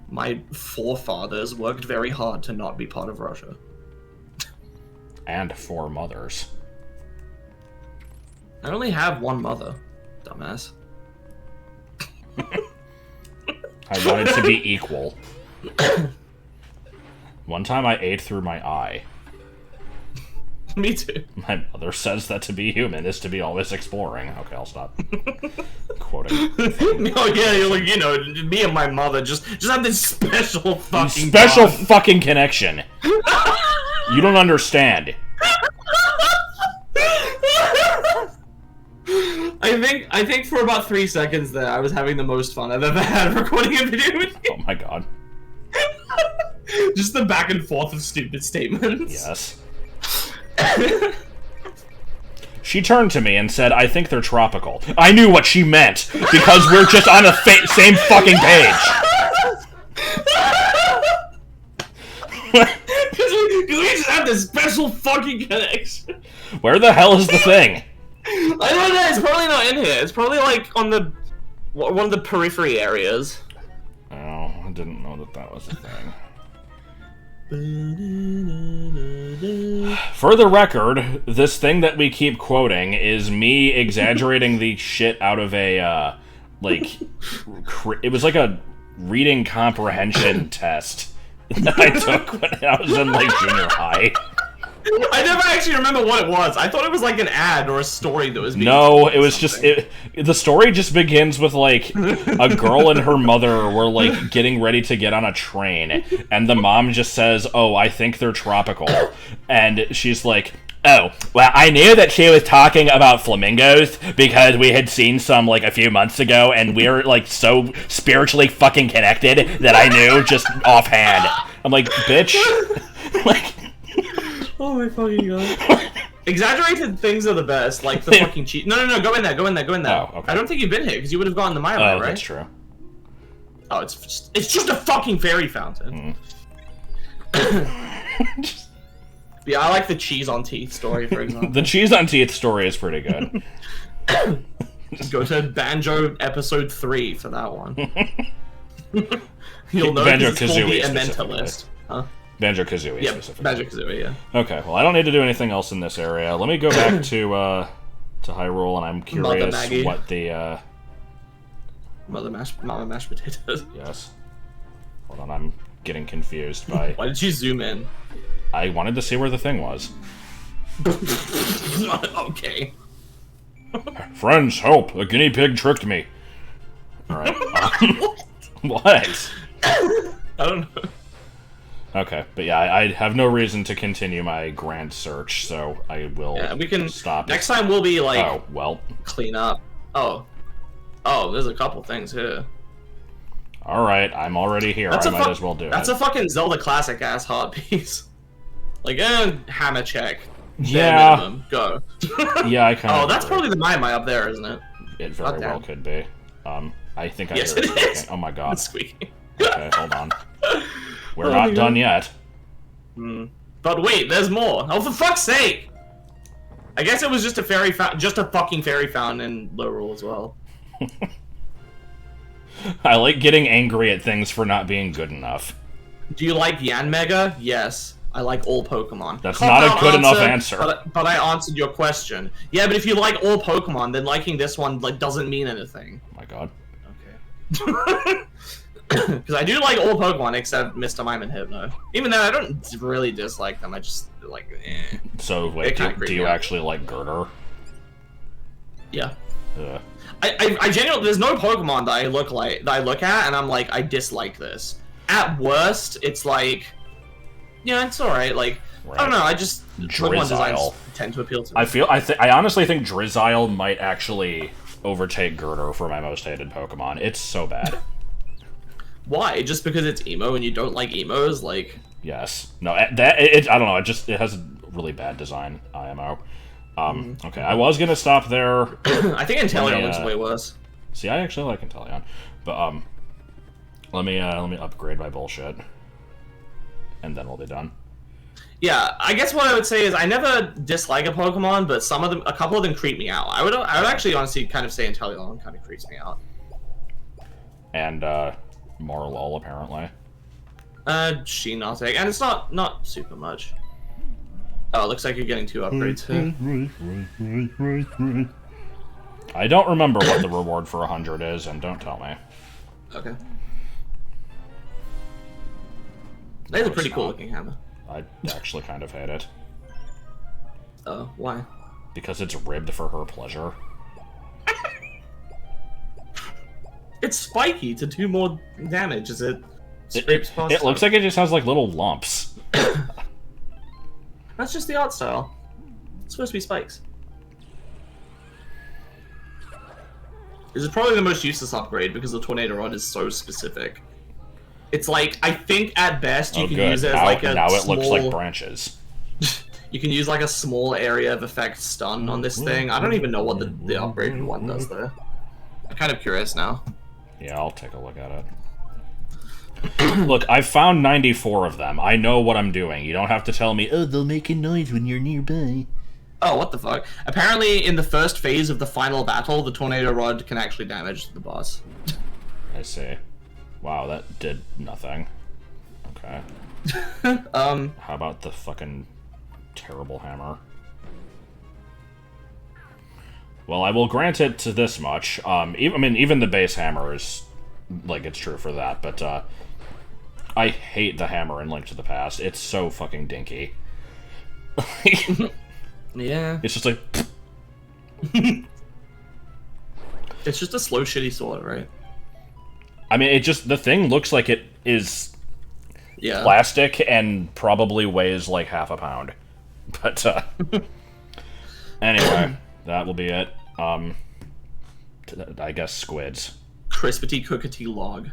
My forefathers worked very hard to not be part of Russia. And 4 mothers. I only have one mother, dumbass. I wanted to be equal. One time I ate through my eye. Me too. My mother says that to be human is to be always exploring. Okay, I'll stop quoting. Oh yeah, you're like, you know, me and my mother just have this special fucking fucking connection. You don't understand. I think for about 3 seconds there, I was having the most fun I've ever had recording a video with you. Oh my god. Just the back and forth of stupid statements. Yes. She turned to me and said, "I think they're tropical." I knew what she meant, because we're just on the same fucking page. Because we just have this special fucking connection. Where the hell is the thing? I don't know, it's probably not in here. It's probably like on the one of the periphery areas. Oh, I didn't know that was a thing. For the record, this thing that we keep quoting is me exaggerating the shit out of a, it was like a reading comprehension test that I took when I was in, like, junior high. I never actually remember what it was. I thought it was like an ad or a story that was being No, it was just the story just begins with, like, a girl and her mother were, like, getting ready to get on a train, and the mom just says, "Oh, I think they're tropical." And she's like, "Oh, well, I knew that she was talking about flamingos because we had seen some, like, a few months ago, and we're, like, so spiritually fucking connected that I knew just offhand." I'm like, bitch. Like, oh my fucking god. Exaggerated things are the best, like the fucking cheese. No, go in there. Oh, okay. I don't think you've been here, because you would have gone to my way, right? That's true. Oh, it's just a fucking fairy fountain. Yeah, I like the cheese on teeth story, for example. The cheese on teeth story is pretty good. Go to Banjo episode 3 for that one. You'll know Banjo it's called the Kazooie Mentalist. Huh? Banjo Kazooie Yeah, specifically. Banjo Kazooie, yeah. Okay, well I don't need to do anything else in this area. Let me go back to Hyrule, and I'm curious what the Mama mashed potatoes. Yes. Hold on, I'm getting confused by. Why did you zoom in? I wanted to see where the thing was. Okay. Friends, help! A guinea pig tricked me. Alright. What? I don't know. Okay, but yeah, I have no reason to continue my grand search, so I will we can stop. Next time we'll be like, oh, well. clean up. Oh, there's a couple things here. Alright, I'm already here. I might as well do it. That's a fucking Zelda classic ass heart piece. Like, hammer check. Yeah. Minimum. Go. Yeah, I kind of. Oh, that's probably the mine up there, isn't it? It very well could be. I think I hear Yes, it it squeaking. is. Oh my god. It's squeaky. Okay, hold on. We're not done yet. But wait, there's more. Oh, for fuck's sake! I guess it was just a fucking fairy fountain in Lorule as well. I like getting angry at things for not being good enough. Do you like Yanmega? Yes. I like all Pokemon. That's not a good enough answer. But I answered your question. Yeah, but if you like all Pokemon, then liking this one doesn't mean anything. Oh my god. Okay. Because I do like all Pokemon except Mr. Mime and Hypno. Even though I don't really dislike them, I just like. So wait, do you actually like Girder? Yeah. I genuinely, there's no Pokemon that I look at and I'm like, I dislike this. At worst, it's like, yeah, it's alright. Like, right. I don't know. I just Pokemon designs tend to appeal to me. I honestly think Drizzile might actually overtake Girder for my most hated Pokemon. It's so bad. Why? Just because it's emo and you don't like emos? Like, yes. No. I don't know. It has a really bad design. IMO. Okay, I was gonna stop there. I think Inteleon looks way worse. See, I actually like Inteleon, but let me upgrade my bullshit, and then we'll be done. Yeah, I guess what I would say is I never dislike a Pokemon, but a couple of them creep me out. I would actually honestly kind of say Inteleon kind of creeps me out. And Marlol apparently. Shinotic, and it's not super much. Oh, it looks like you're getting 2 upgrades here. I don't remember what the reward for 100 is, and don't tell me. Okay. That's a pretty cool looking hammer. I actually kind of hate it. Oh, why? Because it's ribbed for her pleasure. It's spiky to do more damage as it scrapes past. It looks like it just has like little lumps. That's just the art style. It's supposed to be spikes. This is probably the most useless upgrade because the Tornado Rod is so specific. It's like, I think at best you can use it as like a now it small... looks like branches. You can use like a small area of effect stun on this thing. I don't even know what the upgraded one does there. I'm kind of curious now. Yeah, I'll take a look at it. Look, I've found 94 of them. I know what I'm doing. You don't have to tell me, oh, they'll make a noise when you're nearby. Oh, what the fuck? Apparently, in the first phase of the final battle, the Tornado Rod can actually damage the boss. I see. Wow, that did nothing. Okay. How about the fucking terrible hammer? Well, I will grant it to this much. Even the base hammer is, like, it's true for that, but, I hate the hammer in Link to the Past. It's so fucking dinky. Yeah. It's just like... It's just a slow, shitty sword, right? I mean, the thing looks like it is plastic and probably weighs like half a pound. But, anyway, that will be it. I guess squids. Crispity cookity log.